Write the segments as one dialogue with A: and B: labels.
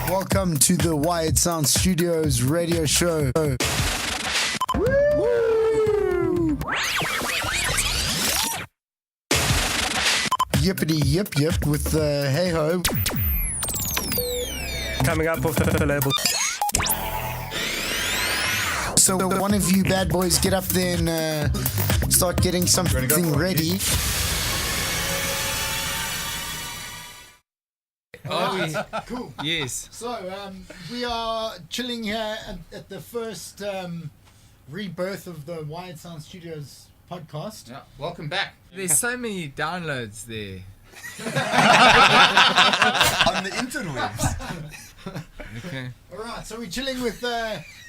A: Welcome to the Wired Sound Studios radio show. Yippity yip yip with the hey ho.
B: Coming up off the label.
A: So one of you bad boys get up there and start getting something ready. Cool.
C: Yes.
A: So we are chilling here at the first rebirth of the Wired Sound Studios podcast.
D: Yeah, welcome back.
C: There's so many downloads there.
E: On the interwebs.
C: Okay.
A: Alright, so we're chilling with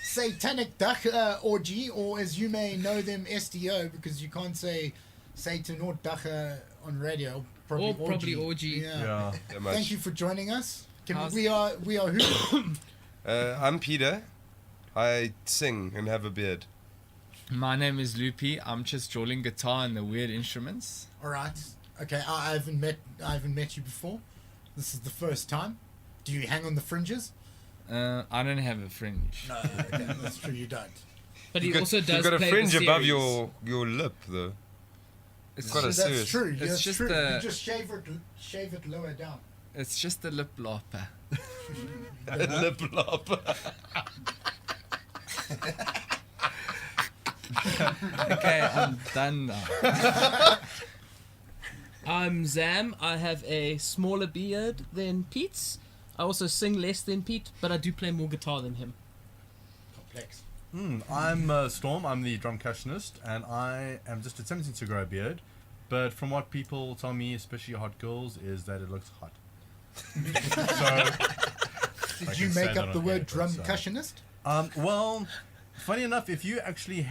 A: Satanic Dagga Orgy, or as you may know them, SDO, because you can't say Satan or Dagga on radio.
C: Probably orgy.
A: Yeah. Thank you for joining us. We are who?
F: I'm Peter. I sing and have a beard.
C: My name is Loopy. I'm just drawing guitar and the weird instruments.
A: Alright. Okay, I haven't met you before. This is the first time. Do you hang on the fringes?
C: I don't have a fringe.
A: No, okay, that's true, you don't.
G: But he also does.
F: You've got a
G: play
F: fringe
G: the
F: above
G: series.
F: your lip, though.
C: It's
F: quite a
A: That's
F: serious.
A: true.
C: It's
A: That's
C: just
A: true.
C: the-
A: You just shave it lower down.
C: It's just a lip lopper.
F: Lip lop.
C: Okay, I'm done now.
G: I'm Zam. I have a smaller beard than Pete's. I also sing less than Pete, but I do play more guitar than him.
A: Complex.
E: I'm Storm, I'm the drum percussionist, and I am just attempting to grow a beard, but from what people tell me, especially hot girls, is that it looks hot. So,
A: Did you make up the word drum percussionist?
E: well, funny enough, if you search the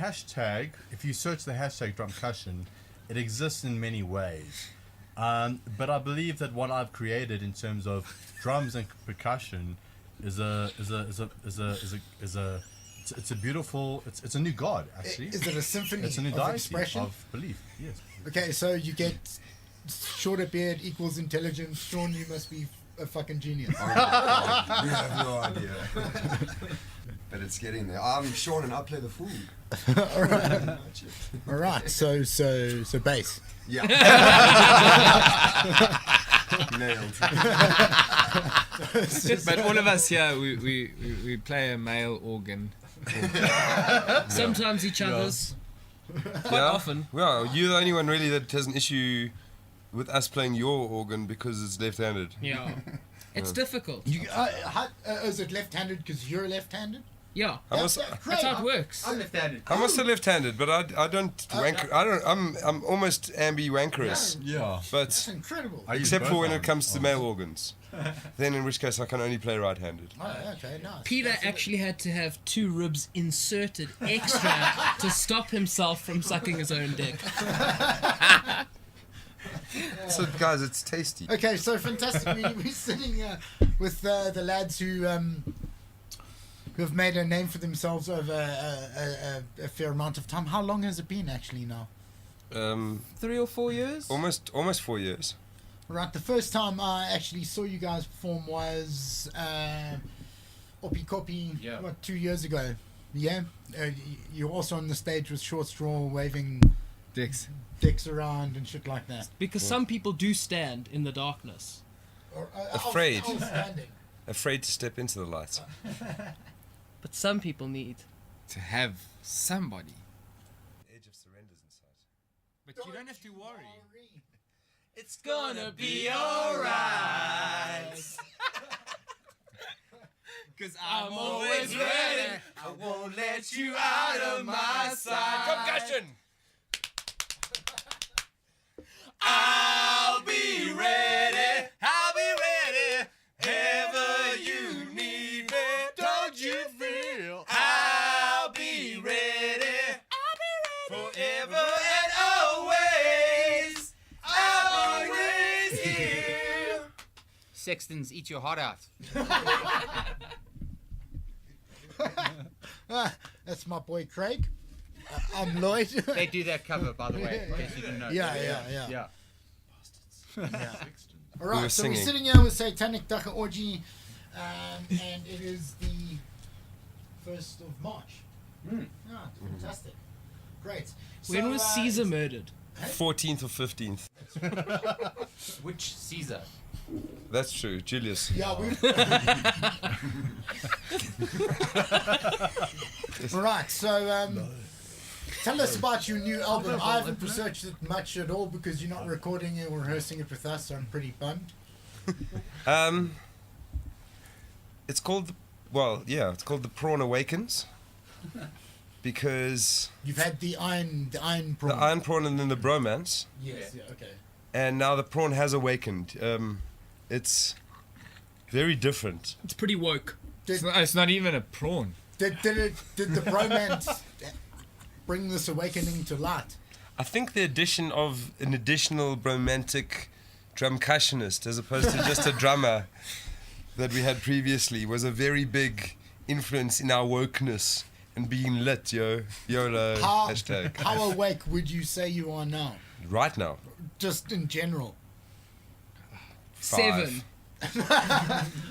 E: hashtag drum percussion, it exists in many ways. But I believe that what I've created in terms of drums and percussion is a beautiful. It's a new god, actually.
A: Is it a symphony
E: It's a new
A: of
E: deity
A: expression?
E: of belief. Yes.
A: Okay, so you get shorter beard equals intelligence. Sean, you must be a fucking genius.
E: Oh,
H: We have no idea. But it's getting there. I'm Sean and I play the fool.
A: All right, so bass.
H: Yeah. Nailed.
C: But all of us here, we play a male organ.
G: Sometimes each other's. Quite often.
F: Well, you're the only one really that has an issue with us playing your organ because it's left-handed.
G: Yeah. It's difficult.
A: Is it left-handed because you're left-handed?
G: Yeah.
A: That's
G: That's how it works.
D: I'm left-handed.
F: I'm also left-handed, but I don't wank. I'm almost ambi-wankerous.
E: Yeah.
A: That's
F: But
A: incredible.
F: except for when it comes to male organs, then in which case I can only play right-handed.
A: Oh, okay, nice.
G: Peter actually had to have 2 ribs inserted extra to stop himself from sucking his own dick.
F: So guys, it's tasty.
A: Okay, so fantastic. We're sitting here with the lads who have made a name for themselves over a fair amount of time. How long has it been actually now?
C: 3 or 4 years?
F: Almost 4 years.
A: Right, the first time I actually saw you guys perform was Oppie Copy,
D: Yeah.
A: 2 years ago. Yeah? You're also on the stage with Short Straw waving
C: Dicks.
A: dicks around and shit like that.
G: Because some people do stand in the darkness.
F: Afraid.
A: I was standing.
F: Afraid to step into the light.
G: But some people need.
C: To have somebody.
F: Edge of surrender's inside.
C: But you don't have to worry.
G: It's gonna be alright.
C: Cause I'm always ready. I won't let you out of my sight.
F: Concussion!
C: I'll be ready. I'll be ready. Ever you need me. Don't you feel? I'll be ready. I'll be ready. Forever and always. I'll be always here.
D: Sextons, eat your heart out.
A: That's my boy Craig. I'm Lloyd.
D: They do that cover, by the way, in case you didn't know.
A: Yeah. All
F: We
A: right,
F: were
A: so we're
F: singing.
A: sitting here with Satanic Dagga Orgy. and it is the 1st of March. Ah, fantastic. Great.
G: When
A: So,
G: was Caesar murdered?
F: 14th or 15th.
D: Which Caesar?
F: That's true. Julius.
A: Yeah, we. Right. So, tell us about your new album. I haven't researched it much at all because you're not recording it or rehearsing it with us, so I'm pretty bummed.
F: It's called, it's called The Prawn Awakens. Because
A: You've had the iron prawn.
F: the iron prawn and then the bromance,
A: Yes. Yeah. Okay.
F: and now the prawn has awakened. It's very different.
G: It's pretty woke.
C: It's not even a prawn.
A: Did the bromance bring this awakening to light?
F: I think the addition of an additional romantic drumcussionist as opposed to just a drummer that we had previously was a very big influence in our wokeness and being lit, YOLO, hashtag.
A: How awake would you say you are now?
F: Right now.
A: Just in general.
G: 7.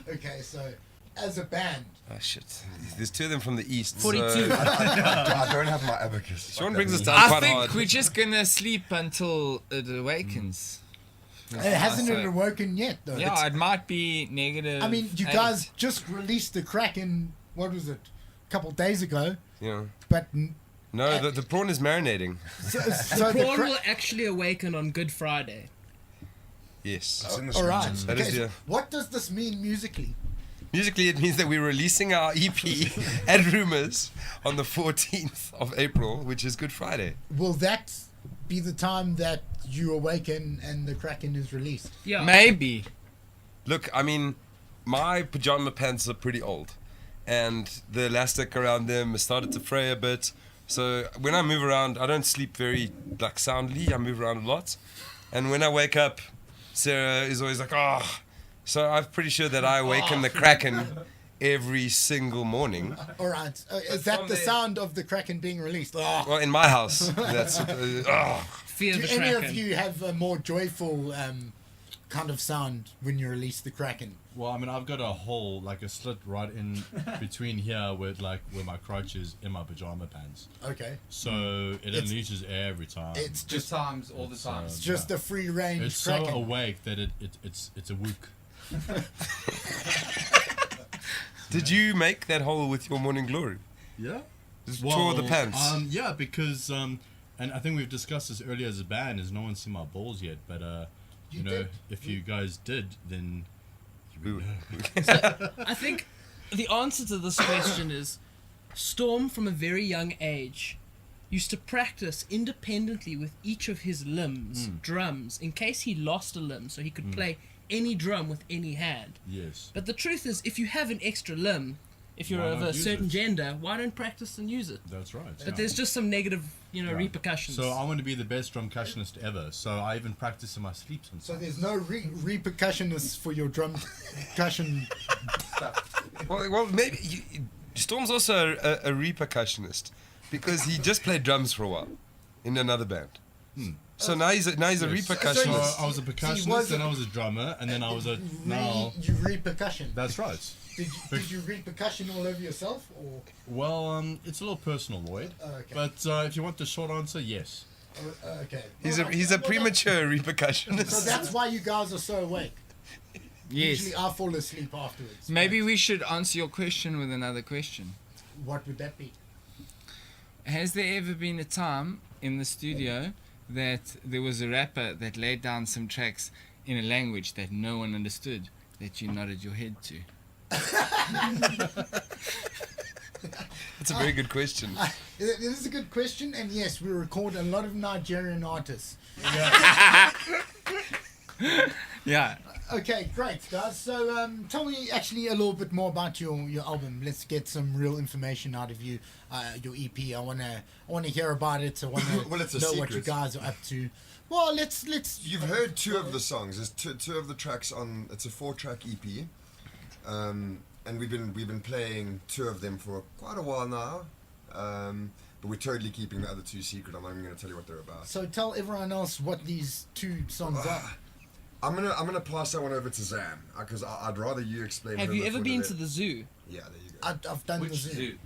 A: Okay, so as a band,
F: Oh shit. There's 2 of them from the east.
G: 42.
F: So
H: I don't have my abacus.
F: Sean brings us
H: Fuck
F: down
C: I
F: quite
C: think
F: hard.
C: we're just gonna sleep until it awakens.
A: hasn't it
C: So-
A: awoken yet though?
C: Yeah, it might be negative.
A: I mean, you
C: 8.
A: guys just released the Kraken. What was it? A couple of days ago,
F: Yeah.
A: but
F: No, the prawn is marinating.
A: so the
G: Prawn will actually awaken on Good Friday.
F: Yes.
H: It's in the
A: all right.
H: scriptures.
F: That is
A: Okay, so
F: the-
A: what does this mean musically?
F: Musically, it means that we're releasing our EP at Rumours on the 14th of April, which is Good Friday.
A: Will that be the time that you awaken and the Kraken is released?
G: Yeah.
C: Maybe.
F: Look, I mean, my pajama pants are pretty old, and the elastic around them has started to fray a bit. So when I move around, I don't sleep very soundly. I move around a lot, and when I wake up, Sarah is always like, "Oh." So I'm pretty sure that I awaken the Kraken every single morning.
A: All right. Is that
F: from
A: the
F: there-
A: sound of the Kraken being released? Oh.
F: Well, in my house, that's
G: Fear
A: Do
G: the
A: any
G: Kraken.
A: of you have a more joyful kind of sound when you release the Kraken?
E: Well, I mean, I've got a hole, like a slit right in between here where my crotch is in my pajama pants.
A: Okay.
E: So it
A: It's-
E: unleashes air every time.
A: It's
D: Just
A: just
D: times, all the time.
A: it's just a free range
E: It's so
A: Kraken.
E: awake that it's a wook.
F: Did you make that hole with your morning glory?
E: Yeah.
F: Just tore the pants.
E: Yeah, because and I think we've discussed this earlier as a band. Is no one's seen my balls yet, but
A: You
E: you know,
A: did.
E: if you guys did, then
F: Ooh.
G: I think the answer to this question is Storm, from a very young age, used to practice independently with each of his limbs, drums, in case he lost a limb, so he could play any drum with any hand.
E: yes.
G: But the truth is, if you have an extra limb, if you're
E: Why
G: of
E: not
G: a
E: use
G: certain
E: it?
G: gender, why don't practice and use it?
E: That's right.
G: But there's just some negative, repercussions.
E: So I want to be the best drumcussionist ever. So I even practice in my sleep sometimes.
A: So there's no repercussionists for your drum percussion.
F: Well, maybe Storm's also a repercussionist because he just played drums for a while in another band. So now he's a repercussionist.
E: So I was a percussionist, then I was a drummer, and then I was a now.
A: You repercussion.
E: That's right.
A: Did you repercussion all over yourself, or
E: Well, it's a little personal, Lloyd.
A: okay.
E: But if you want the short answer, yes.
A: Okay.
F: He's a premature repercussionist.
A: So that's why you guys are so awake.
C: Yes.
A: Usually I fall asleep afterwards.
C: Maybe we should answer your question with another question.
A: What would that be?
C: Has there ever been a time in the studio that there was a rapper that laid down some tracks in a language that no one understood, that you nodded your head to?
F: That's a very good question.
A: It is a good question, and yes, we record a lot of Nigerian artists.
C: Yeah.
A: Okay, great, guys. So tell me actually a little bit more about your album. Let's get some real information out of you. Your EP. I wanna hear about it. I wanna
H: Well, it's a
A: know what you
H: secret.
A: guys are up to. Well, let's.
H: You've heard two of the songs. There's two of the tracks on. It's a 4-track EP, and we've been playing two of them for quite a while now. But we're totally keeping the other two secret. I'm not even going to tell you what they're about.
A: So tell everyone else what these two songs are.
H: I'm gonna pass that one over to Zam because I'd rather you explain.
G: Have
H: her
G: you ever
H: before
G: been
H: the-
G: to the zoo?
H: Yeah, there you go.
A: I've done the
C: Which
A: zoo.
C: zoo?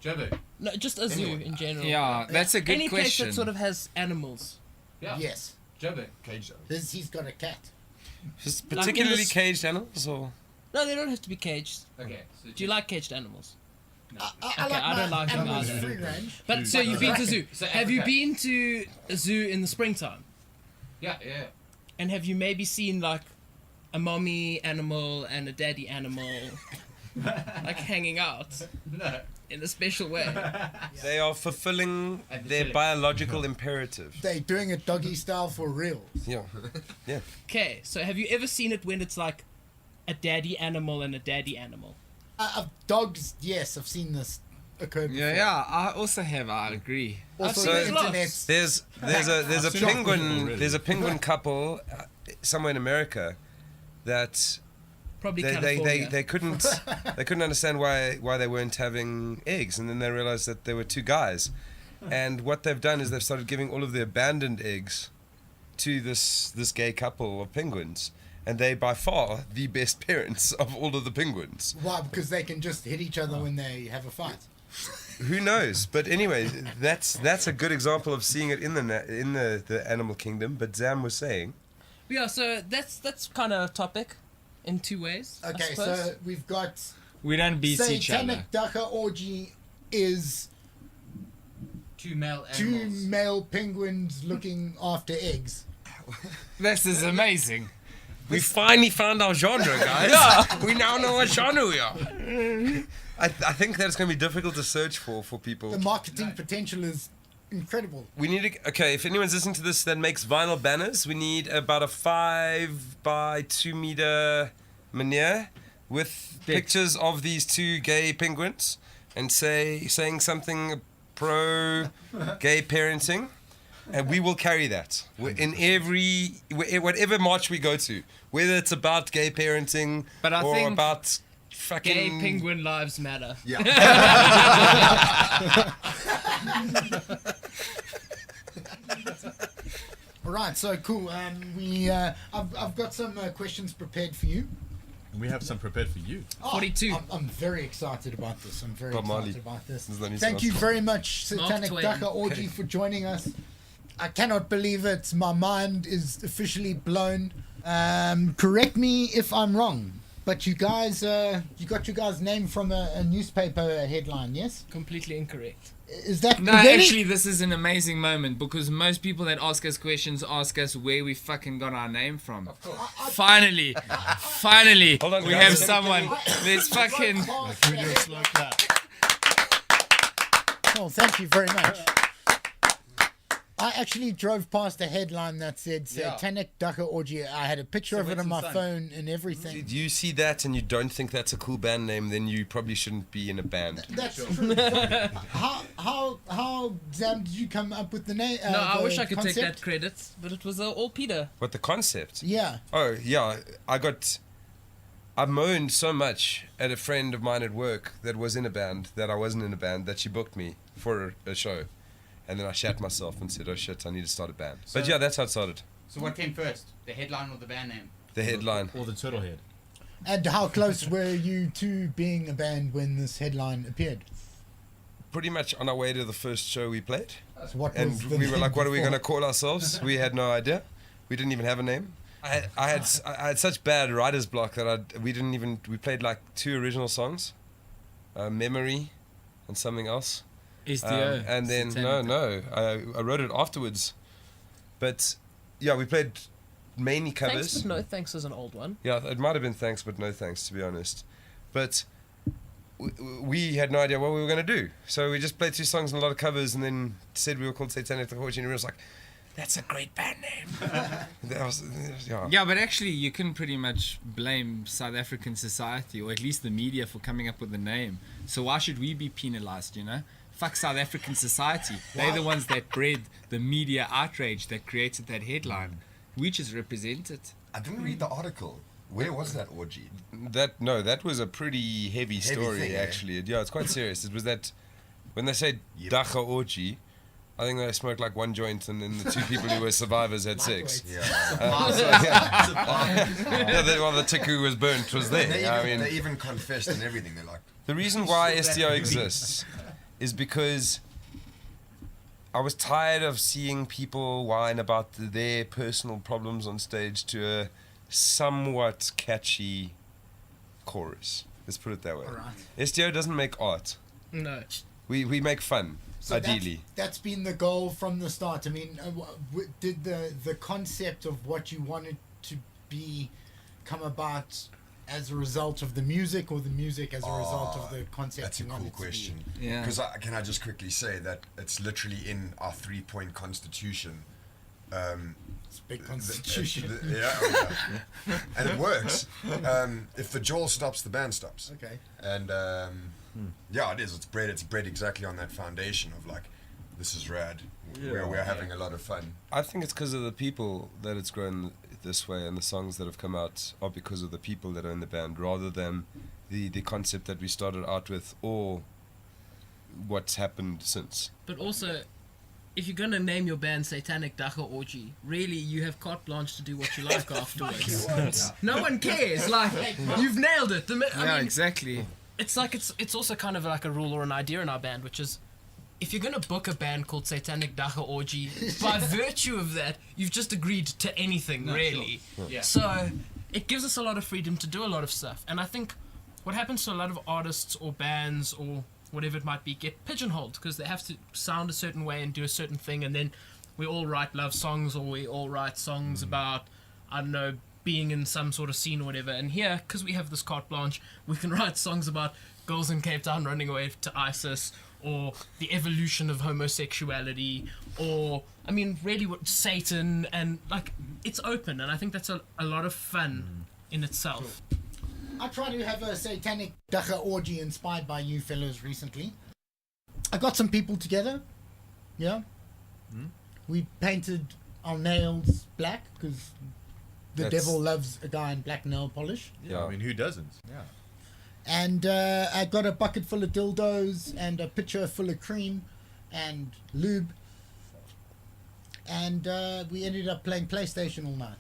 C: Joburg.
G: No, just a zoo
H: Anyone.
G: in general.
B: Yeah, that's a good
G: Any place
B: question.
G: that sort of has animals.
C: Yeah.
A: Yes.
C: Joburg.
H: Cage zone.
A: He's got a cat.
F: Just
G: Like in
F: particularly
G: this-
F: caged animals, or
G: No, they don't have to be caged.
C: Okay. So
G: Do you like caged animals?
A: I
G: Okay, I don't like them
A: animals
G: either.
A: free range.
G: But so you've been to zoo.
C: So
G: Have you
C: Africa.
G: been to a zoo in the springtime?
C: Yeah, yeah.
G: And have you maybe seen like a mommy animal and a daddy animal like hanging out
C: No.
G: in a special way?
F: they are fulfilling
C: And
F: their
C: chilling.
F: biological imperative.
A: They're doing it doggy style for real.
F: Yeah.
G: Okay, so have you ever seen it when it's like a daddy animal and a daddy animal?
A: Dogs, yes, I've seen this occur before.
B: Yeah, I also have. I agree.
A: Also,
G: seen
A: the
G: it lots.
A: internet.
F: There's a
E: I've seen it before,
F: penguin
E: really.
F: penguin couple somewhere in America that
G: Probably
F: they
G: California.
F: they couldn't understand why they weren't having eggs, and then they realized that there were two guys, and what they've done is they've started giving all of the abandoned eggs to this gay couple of penguins, and they by far the best parents of all of the penguins.
A: Why? Because they can just hit each other when they have a fight.
F: Who knows? But anyway, that's a good example of seeing it in the animal kingdom. But Zam was saying,
G: Yeah, so that's kind of a topic in two ways. I
A: Okay,
G: suppose.
A: so we've got
B: We don't beat each other.
A: Satanic Dagga Orgy is
C: Two male
A: two
C: animals.
A: male penguins looking after eggs.
B: This is amazing.
F: we finally found our genre, guys. We now know what genre we are. I think that it's going to be difficult to search for people.
A: The marketing potential is incredible.
F: We need to, okay, if anyone's listening to this that makes vinyl banners, we need about a 5 by 2 meter maniere with pictures of these two gay penguins and saying something pro gay parenting, and we will carry that in whatever march we go to, whether it's about gay parenting
B: But I
F: or
B: think
F: about fucking
G: Gay penguin lives matter.
H: Yeah.
A: All right, so cool. I've got some questions prepared for you.
E: And we have some prepared for you.
G: 42.
A: I'm very excited about this. I'm very
F: Bob Marley.
A: excited about this.
F: This is the new
A: Thank you
F: song.
A: very much, Satanic
G: Twain.
A: Dagga Orgy, for joining us. I cannot believe it. My mind is officially blown. Correct me if I'm wrong, but you guys, you got your guys' name from a newspaper headline, yes?
G: Completely incorrect.
A: Is that
B: No,
A: really?
B: actually, this is an amazing moment because most people that ask us questions ask us where we fucking got our name from. Finally,
F: Hold on,
B: we
F: guys.
B: have someone. There's fucking.
E: Can we do a slow clap?
A: Oh, thank you very much. I actually drove past a headline that said Satanic Dagga Orgy. I had a picture of it on my phone and everything.
F: If you see that and you don't think that's a cool band name, then you probably shouldn't be in a band.
A: That's true. How Zam, did you come up with the name?
G: No, I
A: the
G: wish I could take
A: concept?
G: that credit, but it was all Peter.
F: What the concept?
A: Yeah.
F: Oh yeah, I moaned so much at a friend of mine at work that was in a band that I wasn't in a band that she booked me for a show, and then I shat myself and said, "Oh shit, I need to start a band." But yeah, that's how it started.
C: So what came first? The headline or the band name?
F: The headline.
E: Or the turtle head.
A: And how close were you to being a band when this headline appeared?
F: Pretty much on our way to the first show we played,
A: So what
F: and
A: was the
F: we were
A: name
F: like, "What are we
A: before?
F: gonna call ourselves?" We had no idea. We didn't even have a name. I had such bad writer's block that we played like 2 original songs, Memory, and something else.
B: SDO.
F: And then
B: Satanic.
F: I wrote it afterwards, but yeah, we played mainly
G: Thanks,
F: covers.
G: but no thanks is an old one.
F: Yeah, it might have been thanks, but no thanks, to be honest. But we had no idea what we were going to do, so we just played 2 songs and a lot of covers, and then said we were called Satanic Dagga Orgy, and everyone was like, "That's a great band name." That was, yeah.
B: Yeah, but actually, you can pretty much blame South African society, or at least the media, for coming up with the name. So why should we be penalized, you know? Fuck South African society. They're the ones that bred the media outrage that created that headline. We just represent it.
H: I didn't read the article. Where was that orgy?
F: That was a pretty heavy story,
H: thing, eh?
F: actually. Yeah, it's quite serious. It was that when they say Dagga Orgy, I think they smoked like one joint, and then the two people who were survivors had sex.
H: Yeah.
F: Well, the tiku was burnt was there.
H: They even confessed and everything. They're like,
F: The reason why SDO exists is because I was tired of seeing people whine about their personal problems on stage to a somewhat catchy chorus. Let's put it that way.
A: Alright.
F: SDO doesn't make art.
G: No.
F: We make fun,
A: So
F: ideally.
A: that's been the goal from the start. I mean, did the concept of what you wanted to be come about as a result of the music, or the music as a result of the concept?
H: that's a
A: you
H: cool
A: wanted to be?
H: question.
B: Yeah.
H: Because can I just quickly say that it's literally in our 3-point constitution.
A: It's a big constitution.
H: And it works. If the jaw stops, the band stops.
A: Okay.
H: And yeah, it is. It's bred exactly on that foundation of like, this is rad. We're having a lot of fun.
F: I think it's because of the people that it's grown this way, and the songs that have come out are because of the people that are in the band, rather than the concept that we started out with or what's happened since.
G: But also, if you're going to name your band Satanic Dagga Orgy, really you have carte blanche to do what you like afterwards. No one cares. Like, you've nailed it.
B: Yeah, exactly.
G: It's like it's also kind of like a rule or an idea in our band, which is, if you're going to book a band called Satanic Dagga Orgy, by virtue of that, you've just agreed to anything, really.
D: Sure. Yeah.
G: So it gives us a lot of freedom to do a lot of stuff. And I think what happens to a lot of artists or bands or whatever it might be get pigeonholed because they have to sound a certain way and do a certain thing, and then we all write love songs, or we all write songs about, I don't know, being in some sort of scene or whatever. And here, because we have this carte blanche, we can write songs about girls in Cape Town running away to ISIS, or the evolution of homosexuality, or, I mean, really what Satan, and like, it's open, and I think that's a lot of fun in itself.
A: I tried to have a Satanic Dagga Orgy inspired by you fellows recently. I got some people together, yeah. We painted our nails black because the
F: That's-
A: devil loves a guy in black nail polish.
E: Yeah, I mean, who doesn't? Yeah.
A: And I got a bucket full of dildos and a pitcher full of cream and lube. And we ended up playing PlayStation all night.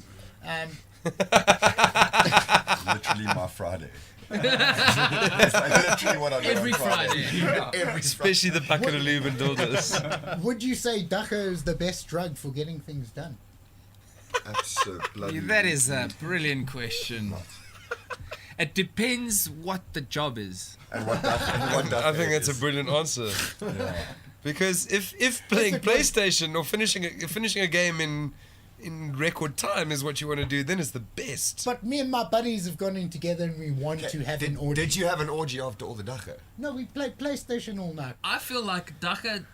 H: Literally my Friday. It's like literally what I do
G: Every
H: on
G: Friday.
H: Every
F: Especially the bucket of lube and dildos.
A: Would you say Dagga is the best drug for getting things done?
H: That's bloody.
B: That is a brilliant question. It depends what the job is.
H: And what that
F: I think that's a brilliant answer. Because if playing PlayStation or finishing a game in record time is what you want to do, then it's the best.
A: But me and my buddies have gone in together and we want to have an orgy.
H: Did you have an orgy after all the Dagga?
A: No, we played PlayStation all night.
G: I feel like Dagga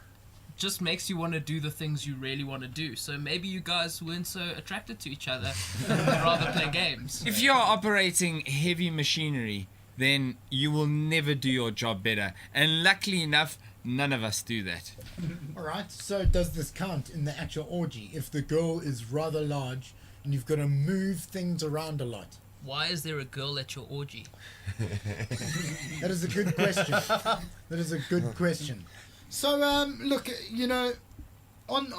G: just makes you want to do the things you really want to do. So maybe you guys weren't so attracted to each other, and rather play games.
B: If you're operating heavy machinery, then you will never do your job better. And luckily enough, none of us do that.
A: Alright, so does this count in the actual orgy if the girl is rather large and you've got to move things around a lot?
G: Why is there a girl at your orgy?
A: That is a good question. That is a good question. So, look, you know, on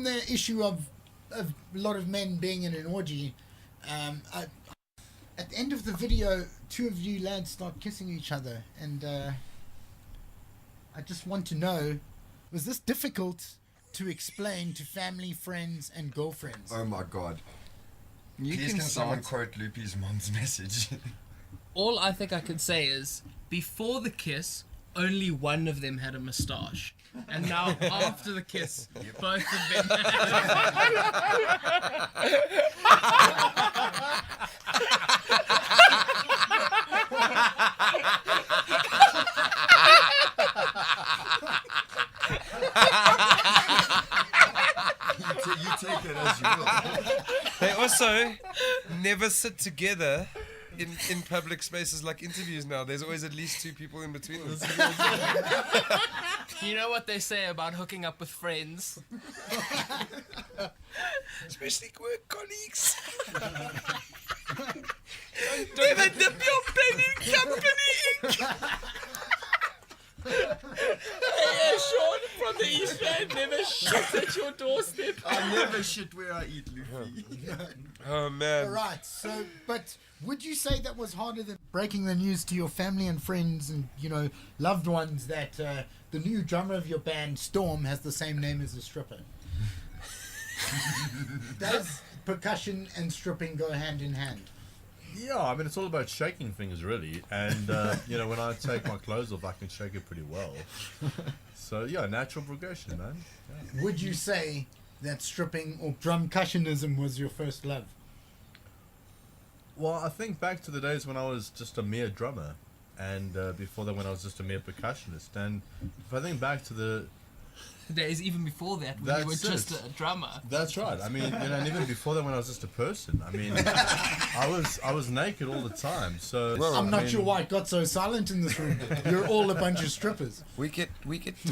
A: the issue of a lot of men being in an orgy, at the end of the video, two of you lads start kissing each other, and I just want to know, was this difficult to explain to family, friends, and girlfriends?
H: Oh my god.
B: You
H: Please
B: can
H: can someone
B: start.
H: quote Loopy's mom's message?
G: All I think I can say is, before the kiss, only one of them had a moustache. And now, after the kiss, both of them
H: You take it as you will.
F: They also never sit together in public spaces like interviews now. There's always at least two people in between them.
G: You know what they say about hooking up with friends?
F: Especially work colleagues.
G: Never dip your pen in company ink. Yeah, Sean from the East End, never doorstep.
H: I never shit where I eat, Luffy.
F: Oh man.
A: All right. So, but would you say that was harder than breaking the news to your family and friends and loved ones that the new drummer of your band, Storm, has the same name as a stripper? Does percussion and stripping go hand in hand?
E: Yeah, I mean, it's all about shaking things, really. And, when I take my clothes off, I can shake it pretty well. So, yeah, natural progression, man. Yeah.
A: Would you say that stripping or drumcussionism was your first love?
E: Well, I think back to the days when I was just a mere drummer. And before that, when I was just a mere percussionist. And if I think back to the
G: Days even before that, when you were
E: That's
G: just
E: it.
G: a drummer.
E: That's right. I mean, and even before that, when I was just a person, I mean, I was naked all the time. So
A: I'm not sure why it got so silent in this room. You're all a bunch of strippers.
F: We get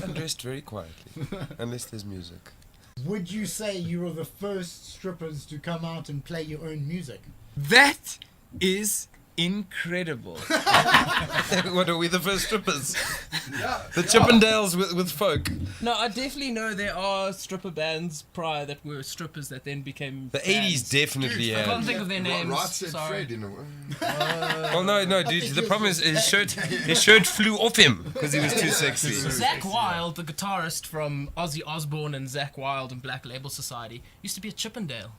F: undressed very quietly, unless there's music.
A: Would you say you were the first strippers to come out and play your own music?
B: That is incredible.
F: What are we, the first strippers? The Chippendales with folk.
G: No, I definitely know there are stripper bands prior that were strippers that then became
F: The
G: bands.
F: 80s definitely,
G: I can't
F: yeah.
G: think of their names.
H: Right said
G: Sorry.
H: Fred in a way.
F: Well, no, dude. The problem is his shirt flew off him because he was too sexy.
G: Zach Wilde, the guitarist from Ozzy Osbourne and Zach Wilde and Black Label Society, used to be a Chippendale.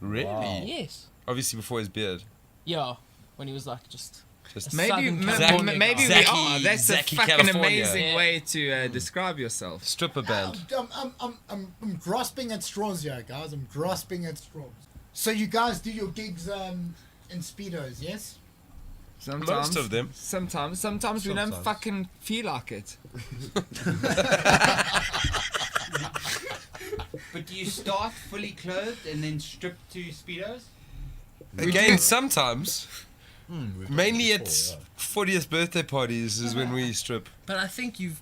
F: Really?
G: Yes.
F: Obviously before his beard.
G: Yeah, when he was like just.
B: Maybe
G: Southern
B: we
G: California
B: are. That's a
F: Zachy,
B: fucking
F: California.
B: amazing way to describe yourself.
F: Stripper band.
A: I'm grasping at straws here, guys. I'm grasping at straws. So you guys do your gigs in Speedos, yes?
B: Sometimes,
F: Most of them.
B: Sometimes we don't
E: Sometimes.
B: fucking feel like it.
D: But do you start fully clothed and then strip to Speedos?
F: Again, sometimes.
E: we've
F: Mainly
E: done
F: at
E: it
F: 40th birthday parties is when we strip.
G: But I think you've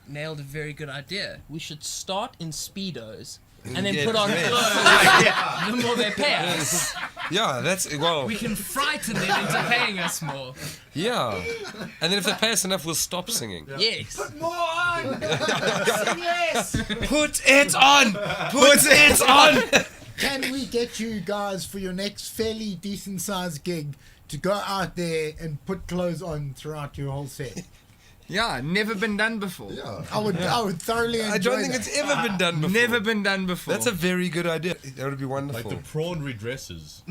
G: nailed a very good idea. We should start in Speedos and then
F: Yeah,
G: put on
F: yes.
G: clothes. The more they pay us,
F: Yeah, that's, well,
G: we can frighten them into paying us more.
F: yeah. And then if they pay us enough, we'll stop singing.
G: Yes.
A: More on! Yes!
F: Put it on! Put it on!
A: Can we get you guys for your next fairly decent sized gig to go out there and put clothes on throughout your whole set?
B: Yeah, never been done before.
H: Yeah.
A: I would thoroughly enjoy
F: I don't think
A: that.
F: it's ever been done before.
B: Never been done before.
F: That's a very good idea. That would be
E: Like
F: wonderful.
E: the prawn redresses.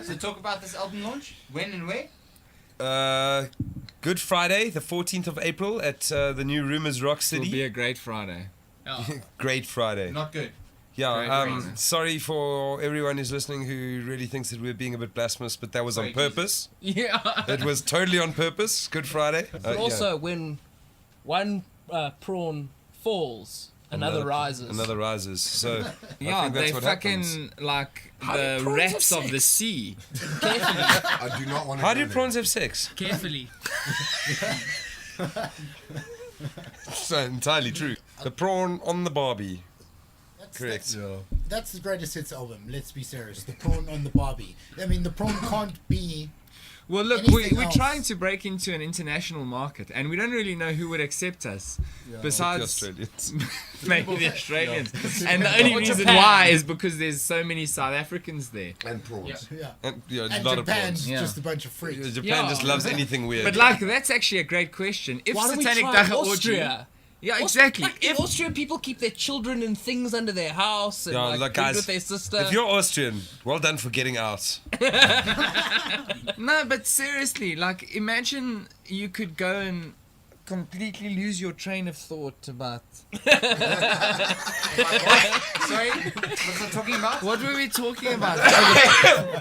D: So talk about this album launch. When and where?
F: Good Friday, the 14th of April at the new Rumors Rock
B: It'll be
F: City.
B: a great Friday.
G: Oh.
F: Great Friday.
D: Not good.
F: Yeah,
B: Great Friday.
F: sorry for everyone who's listening who really thinks that we're being a bit blasphemous, but that was on
D: Sorry,
F: purpose.
G: Yeah.
F: It was totally on purpose. Good Friday.
G: But also, when one prawn falls, another rises.
F: Another rises. So I
B: Yeah,
F: think that's
B: they
F: what
B: fucking
F: happens.
B: like
F: How do
B: the
F: prawns
B: rats
F: have
B: of the sea.
H: I do not want to.
F: How do prawns have sex?
G: Carefully.
F: So entirely true. The prawn on the Barbie.
A: That's,
F: Correct.
A: That's the greatest hits album. Let's be serious. The prawn on the Barbie. I mean, the prawn can't be.
B: Well, look,
A: Anything
B: we're
A: else?
B: trying to break into an international market, and we don't really know who would accept us.
F: The
B: Besides,
F: Australians.
B: maybe the Australians. And the only
G: Or
B: reason
G: Japan.
B: why is because there's so many South Africans there.
H: And prawns.
A: Yeah.
F: And,
A: And
F: a lot of
A: Japan's
F: prawns.
B: Yeah.
A: just a bunch of freaks.
F: Japan
G: Yeah.
F: just loves anything weird.
B: But like, that's actually a great question. If
G: Why don't we
B: Satanic
G: try
B: Dagga Orgy,
G: Austria?
B: yeah, exactly.
G: Like, in Austria, people keep their children and things under their house and
F: Yeah,
G: like
F: look,
G: drink
F: guys,
G: with their sister.
F: if you're Austrian, well done for getting out.
B: No, but seriously, like, imagine you could go and completely lose your train of thought about
D: Sorry, what's I talking about?
B: what were we talking about.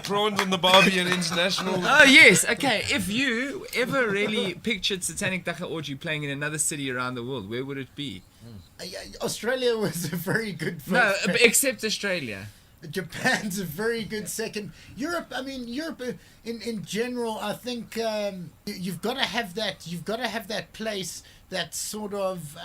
F: Prawns on the Barbie and international.
B: Oh yes, okay. If you ever really pictured Satanic Dagga Orgy playing in another city around the world, where would it be?
A: Australia was a very good first.
B: No, except Australia.
A: Japan's a very good second. Europe, I mean, Europe in general, I think you've got to have that. You've got to have that place that's sort of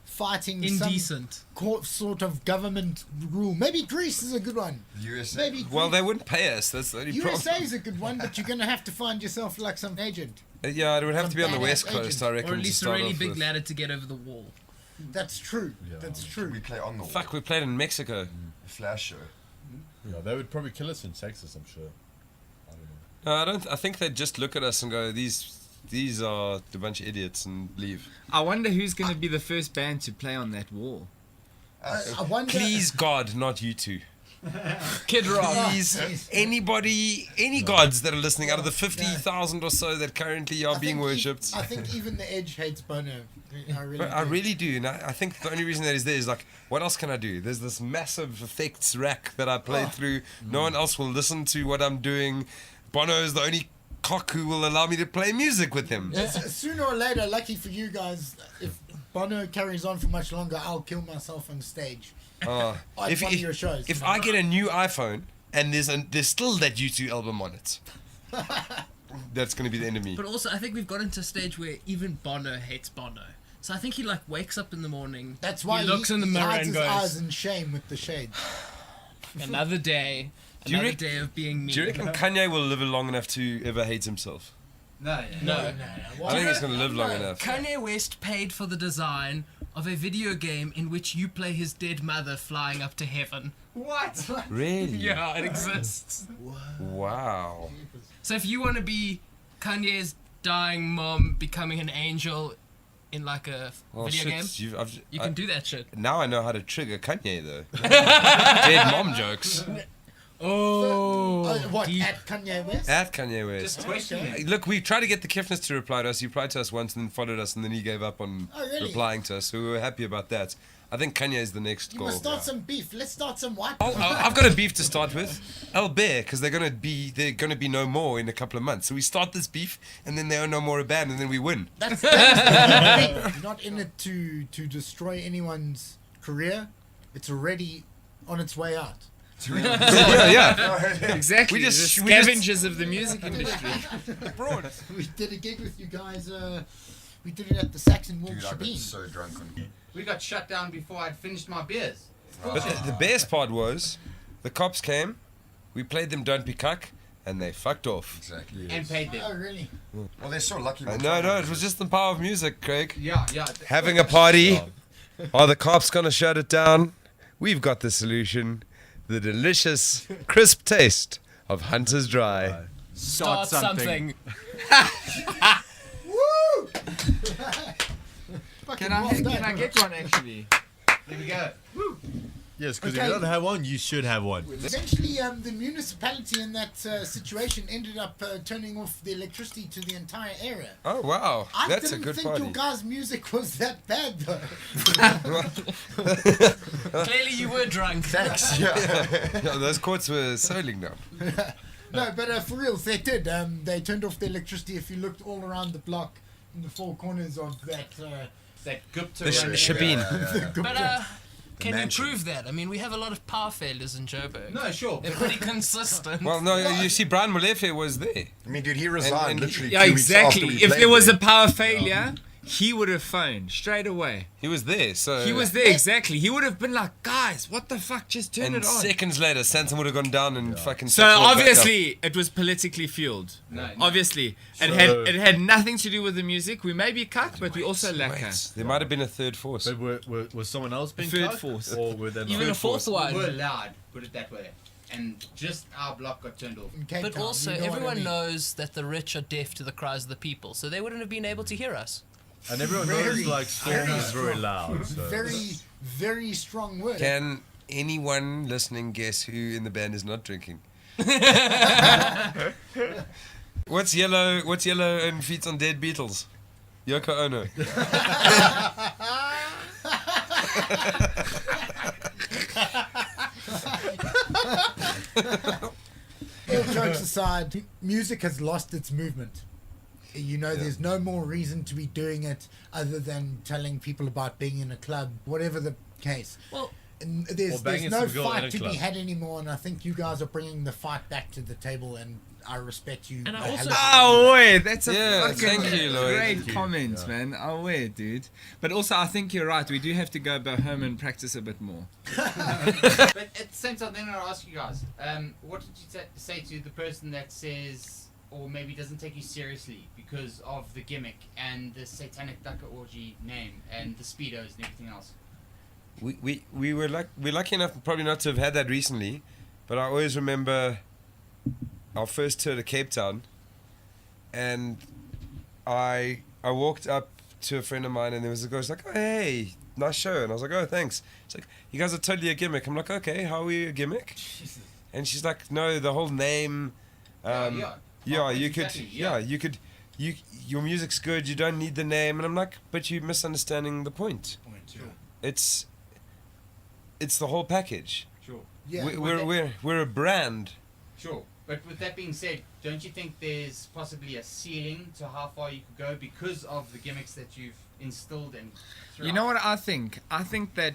A: fighting
G: indecent.
A: some sort of government rule. Maybe Greece is a good one.
H: USA.
A: Maybe
F: Well,
A: Greece.
F: they wouldn't pay us. That's the only
A: USA
F: problem.
A: is a good one, but you're going to have to find yourself like some agent.
F: Yeah, it would have
A: Some
F: to be on the
A: badass
F: West
A: agent.
F: Coast, I reckon.
G: Or at
F: to
G: least a
F: start
G: really
F: off
G: big
F: with.
G: ladder to get over the wall.
A: That's true. That's true.
H: We play on the wall.
F: Fuck, we played in Mexico.
H: Flash show.
E: Yeah, they would probably kill us in Texas, I'm sure. I don't know.
F: No, I think they'd just look at us and go, these are a bunch of idiots, and leave.
B: I wonder who's going to be the first band to play on that wall.
A: I wonder.
F: Please, God, not you two.
G: Kid Rock.
F: Please, anybody, any gods that are listening out of the 50,000 or so that currently are being worshipped.
A: I think even the Edge hates Bono.
F: I really do, and I think the only reason that is there is like, what else can I do? There's this massive effects rack that I play through. No one else will listen to what I'm doing. Bono is the only cock who will allow me to play music with him.
A: Sooner or later, lucky for you guys, if Bono carries on for much longer, I'll kill myself on stage. On one of your shows.
F: If I get a new iPhone and there's still that U2 album on it, that's going to be the end of me.
G: But also, I think we've got into a stage where even Bono hates Bono. So I think he like wakes up in the morning.
A: That's why
G: he looks in the mirror
A: hides
G: and
A: his eyes
G: goes,
A: in shame with the shade.
G: "Another day,
F: Do you
G: another
F: rec-
G: day of being me."
F: Do you reckon Kanye will live long enough to ever hate himself?
D: No.
G: No.
F: I think he's going to live long enough.
G: Kanye West paid for the design of a video game in which you play his dead mother flying up to heaven.
D: What?
F: Really?
G: Yeah, it exists.
F: Wow.
G: So if you want to be Kanye's dying mom becoming an angel in like a video game, you can do that shit.
F: Now I know how to trigger Kanye though. Dead mom jokes.
A: What,
G: deep.
A: at Kanye West?
F: At Kanye West.
D: Just question
A: Okay.
D: me.
F: Look, we tried to get the Kiffness to reply to us. He replied to us once and then followed us, and then he gave up on
A: Oh, really?
F: replying to us. So we were happy about that. I think Kanye is the next
A: You
F: goal.
A: must start some beef. Let's start some white.
F: I've got a beef to start with. El Bear, because they're gonna be no more in a couple of months. So we start this beef, and then they are no more a band, and then we win.
A: That's the beef. You're not in it to destroy anyone's career. It's already on its way out.
F: yeah.
B: Exactly.
F: We just-
B: the
F: we just-
B: scavengers of the music industry.
A: We did a gig with you guys. We did it at the Saxon Wolf
H: Dude, I got
A: Shabin.
H: so drunk on
D: We got shut down before I'd finished my beers.
F: But the best part was, the cops came, we played them Don't Be Cuck, and they fucked off.
H: Exactly.
D: And paid them.
A: Oh, really?
H: Well, they're so lucky.
F: No, it was just the power of music, Craig.
D: Yeah.
F: Having a party. Are the cops gonna shut it down? We've got the solution. The delicious, crisp taste of Hunter's Dry.
G: Start something.
A: Woo!
B: Can I get one actually?
D: There we go.
E: Yes, because
A: Okay.
E: if you don't have one, you should have one.
A: Eventually, the municipality in that situation ended up turning off the electricity to the entire area.
F: Oh wow,
A: I
F: that's a
A: didn't
F: good
A: think
F: party.
A: your guys' music was that bad, though.
G: Clearly, you were drunk.
H: Thanks. Yeah.
F: Yeah, those courts were soiling now.
A: No, but for reals, they did. They turned off the electricity. If you looked all around the block, in the four corners of that.
D: That Gupta
F: The
D: run
F: Shabin.
G: But can you
H: mansion.
G: prove that? I mean, we have a lot of power failures in Joburg.
D: No, sure.
G: They're pretty consistent.
F: Well, no, you see, Brian Molefe was there.
H: I mean, dude, he resigned
F: and
H: literally
B: Yeah,
H: 2 weeks after
B: exactly.
H: we
B: If
H: played
B: there was
H: there.
B: a power failure, he would have phoned straight away.
F: He was there, so
B: He was there, exactly. He would have been like, guys, what the fuck? Just turn
F: And
B: it on.
F: seconds later, Sanson would have gone down and fucking.
B: So
F: sucked all back
B: obviously it was politically fueled.
D: No.
B: Obviously,
E: So-
B: it had nothing to do with the music. We may be cucked, but we also
F: up.
B: lack
F: Wait, there might have been a third force.
E: But was someone else being
B: Third
E: cut?
B: force.
E: Or were they
G: Even a fourth
D: We were
G: one.
D: loud, put it that way. And just our block got turned off.
A: In Cape
G: But
A: Town,
G: also,
A: you know what I
G: everyone
A: mean?
G: knows that the rich are deaf to the cries of the people, so they wouldn't have been able to hear us.
E: And everyone knows like Storm is very loud. So.
A: Very, very strong word.
F: Can anyone listening guess who in the band is not drinking? What's yellow? What's yellow and feet on dead Beatles? Yoko Ono.
A: All jokes aside, music has lost its movement. You know, there's no more reason to be doing it other than telling people about being in a club, whatever the case.
G: Well,
A: And
E: Or
A: there's
E: banging
A: no
E: some girl in a
A: fight to be
E: club.
A: had anymore, and I think you guys are bringing the fight back to the table, and I respect you.
G: And I
A: a
G: also-
A: hell of a lot.
B: Oh wait, that's a
F: Yeah,
B: fucking
F: thank you, Lloyd.
B: great
E: Thank you.
B: comment,
E: Yeah.
B: man. Oh wait, dude. But also, I think you're right. We do have to go back home and practice a bit more.
D: But at the same time, then I'll ask you guys, what did you say to the person that says or maybe doesn't take you seriously because of the gimmick and the Satanic Dagga Orgy name and the speedos and everything else?
F: We're lucky enough probably not to have had that recently, but I always remember our first tour to Cape Town, and I walked up to a friend of mine, and there was a girl who's like, "Oh, hey, nice show," and I was like, "Oh, thanks." It's like, "You guys are totally a gimmick." I'm like, "Okay, how are we a gimmick?"
D: Jesus.
F: And she's like, "No, the whole name. Your music's good. You don't need the name." And I'm like, "But you're misunderstanding the point.
C: Sure.
F: It's the whole package.
D: Sure.
A: Yeah.
F: We're a brand."
D: Sure. But with that being said, don't you think there's possibly a ceiling to how far you could go because of the gimmicks that you've instilled in?
B: You know what I think? I think that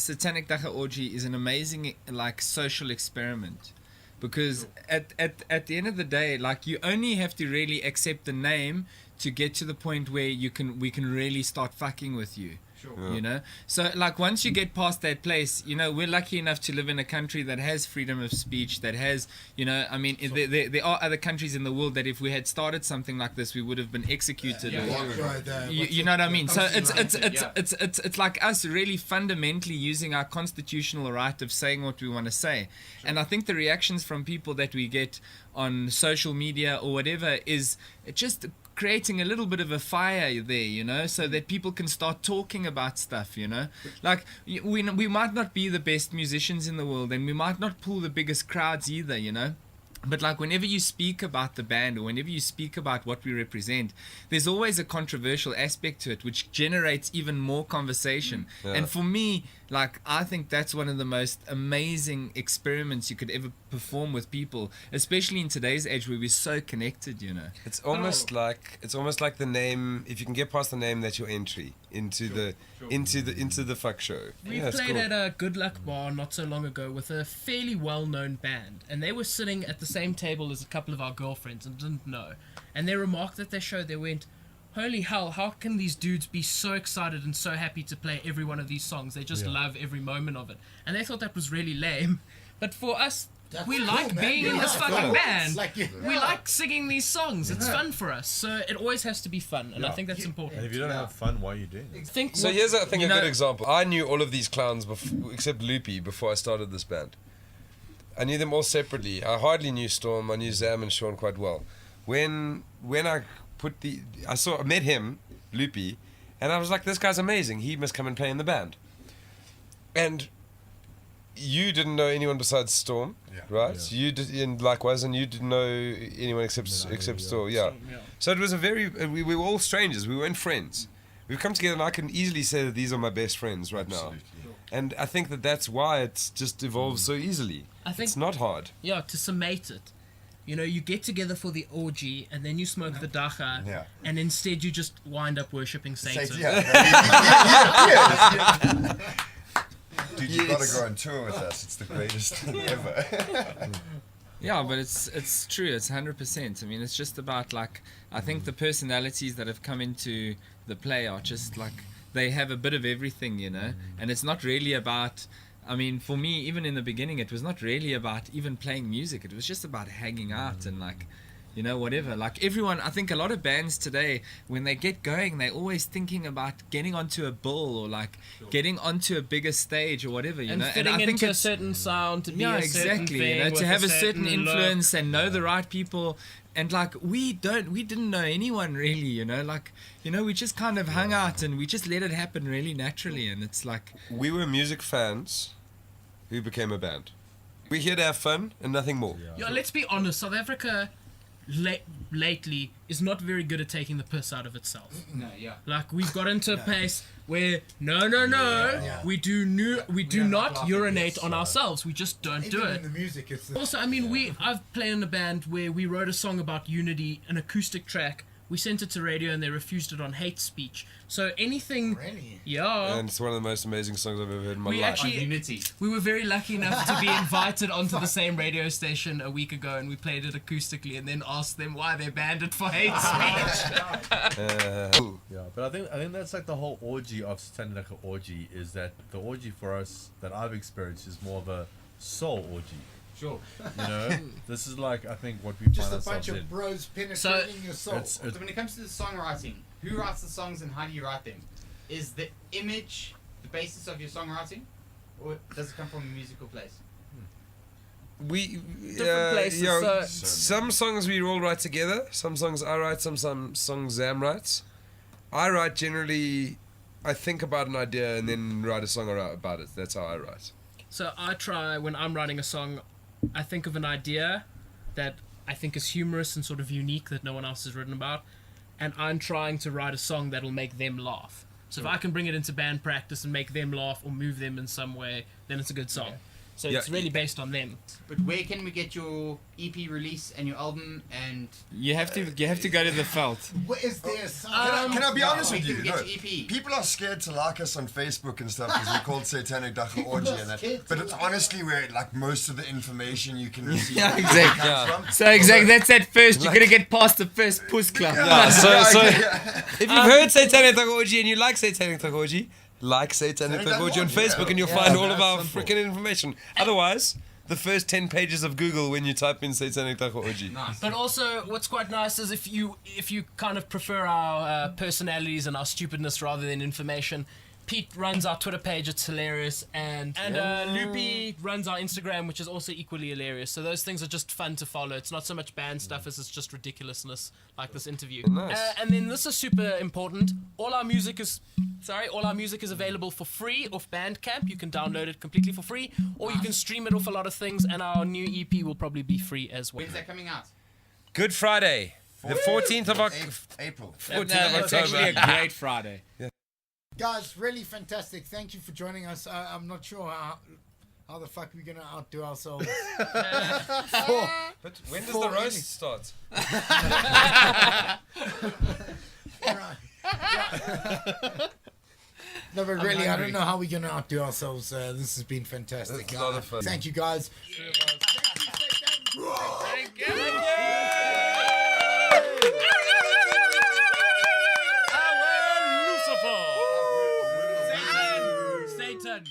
B: Satanic Dagga Orgy is an amazing like social experiment, because at the end of the day, like, you only have to really accept the name to get to the point where we can really start fucking with you.
D: Sure.
B: You know, so like once you get past that place, you know, we're lucky enough to live in a country that has freedom of speech, that has, you know, I mean, there are other countries in the world that if we had started something like this, we would have been executed. You know what I mean? So it's like us really fundamentally using our constitutional right of saying what we want to say. And I think the reactions from people that we get on social media or whatever is just creating a little bit of a fire there, you know, so that people can start talking about stuff, you know. Like, we might not be the best musicians in the world, and we might not pull the biggest crowds either, you know. But like, whenever you speak about the band or whenever you speak about what we represent, there's always a controversial aspect to it, which generates even more conversation.
F: Yeah.
B: And for me, like, I think that's one of the most amazing experiments you could ever perform with people, especially in today's age where we're so connected, you know.
F: It's almost like the name. If you can get past the name, that's your entry into the fuck show.
G: We
F: Yeah, it's
G: played
F: cool.
G: at a Good Luck bar not so long ago with a fairly well-known band, and they were sitting at the same table as a couple of our girlfriends and didn't know. And they remarked at their show, they went, "Holy hell, how can these dudes be so excited and so happy to play every one of these songs? They just love every moment of it." And they thought that was really lame. But for us, we like being in this fucking band. We like singing these songs. It's fun for us. So it always has to be fun, and I think that's important.
E: And if you don't have fun, why are you doing it?
F: So here's, I think, a good example. I knew all of these clowns except Loopy before I started this band. I knew them all separately. I hardly knew Storm. I knew Zam and Sean quite well. When I met him, Loopy, and I was like, this guy's amazing. He must come and play in the band. And you didn't know anyone besides Storm, right?
E: Yeah.
F: You did, and likewise, and you didn't know anyone except Storm. Yeah. So it was we were all strangers. We weren't friends. We've come together, and I can easily say that these are my best friends right now. And I think that's why it's just evolved so easily.
G: I think,
F: it's not hard.
G: Yeah, to summate it, you know, you get together for the orgy, and then you smoke the dacha, and instead you just wind up worshipping Satan.
H: Dude, you gotta go on tour with us. It's the greatest thing ever.
B: Yeah, but it's true. It's 100%. I mean, it's just about, like, I think the personalities that have come into the play are just like, they have a bit of everything, you know. And it's not really about, I mean, for me, even in the beginning, it was not really about even playing music. It was just about hanging out and, like, you know, whatever. Like, everyone, I think a lot of bands today, when they get going, they're always thinking about getting onto a bill or, like, getting onto a bigger stage or whatever, you
G: and
B: know.
G: fitting
B: And I think
G: into a certain sound, to be a certain
B: exactly,
G: thing,
B: you know,
G: with
B: to have a certain
G: look.
B: influence and know the right people. And, like, we didn't know anyone really, you know. Like, you know, we just kind of hung out and we just let it happen really naturally. And it's like,
F: We were music fans who became a band. We're here to have fun and nothing more.
G: Yeah, let's be honest, South Africa lately is not very good at taking the piss out of itself.
D: No, yeah.
G: Like, we've got into a pace where we do not urinate on ourselves. We just don't do it.
A: In the music, it's
G: Also, I mean, I've played in a band where we wrote a song about unity, an acoustic track. We sent it to radio and they refused it on hate speech. So anything,
A: Really?
G: yeah.
F: And it's one of the most amazing songs I've ever heard in my
G: We
F: life.
G: actually-
D: Unity.
G: We were very lucky enough to be invited onto the same radio station a week ago, and we played it acoustically, and then asked them why they banned it for hate speech.
E: Yeah, but I think that's like the whole orgy of Satanic Dagga Orgy, is that the orgy for us that I've experienced is more of a soul orgy.
D: Sure.
E: You know, this is like I think what we
A: Just
E: find
A: a
E: ourselves
A: bunch
E: in.
A: of bros penetrating your soul.
E: It's
D: So when it comes to the songwriting, who writes the songs and how do you write them? Is the image the basis of your songwriting, or does it come from a musical place?
F: We
G: Different places, so-
F: some songs we all write together. Some songs I write. Some songs Zam writes. I write generally. I think about an idea and then write a song about it. That's how I write.
G: So I try, when I'm writing a song, I think of an idea that I think is humorous and sort of unique that no one else has written about, and I'm trying to write a song that'll make them laugh. So if I can bring it into band practice and make them laugh or move them in some way, then it's a good song. So it's really based on them.
D: But where can we get your EP release and your album and?
B: You have to go to the felt.
A: What is there?
H: Can I be honest with
D: we
H: you?
D: can
H: No,
D: get EP.
H: people are scared to like us on Facebook and stuff because we're called Satanic Dagga Orgy and that.
A: scared to
H: But it's
A: like
H: honestly where like most of the information you can receive
B: Yeah, exactly.
H: comes from.
B: So exactly, that's at first. You're gonna get past the first puss club.
F: Yeah, so
H: Yeah.
F: if you've heard Satanic Dagga Orgy and you like Satanic Dagga Orgy, like Satanic
H: Satanic
F: Dagga Orgy on
H: Dagga Orgy,
F: Facebook
H: yeah.
F: and you'll
H: Yeah,
F: find all of
H: that's
F: our
H: simple.
F: freaking information. Otherwise, the first 10 pages of Google when you type in Satanic Dagga Orgy.
D: Nice.
G: But also, what's quite nice is if you kind of prefer our personalities and our stupidness rather than information, Pete runs our Twitter page, it's hilarious, and Loopy runs our Instagram, which is also equally hilarious. So those things are just fun to follow. It's not so much band stuff as it's just ridiculousness, like this interview.
F: Nice.
G: And then this is super important. All our music is available for free off Bandcamp. You can download it completely for free, or you can stream it off a lot of things. And our new EP will probably be free as well.
D: When's that coming out?
F: Good Friday. The 14th of
H: April.
F: 14th of
B: It's actually
F: October.
B: a great Friday.
A: Guys, really fantastic. Thank you for joining us. I'm not sure how the fuck we're gonna outdo ourselves.
F: But when does the roast start?
A: No, but really, I don't know how we're gonna outdo ourselves. This has been fantastic.
F: It's a lot of fun.
A: Thank you, guys.
G: Satan.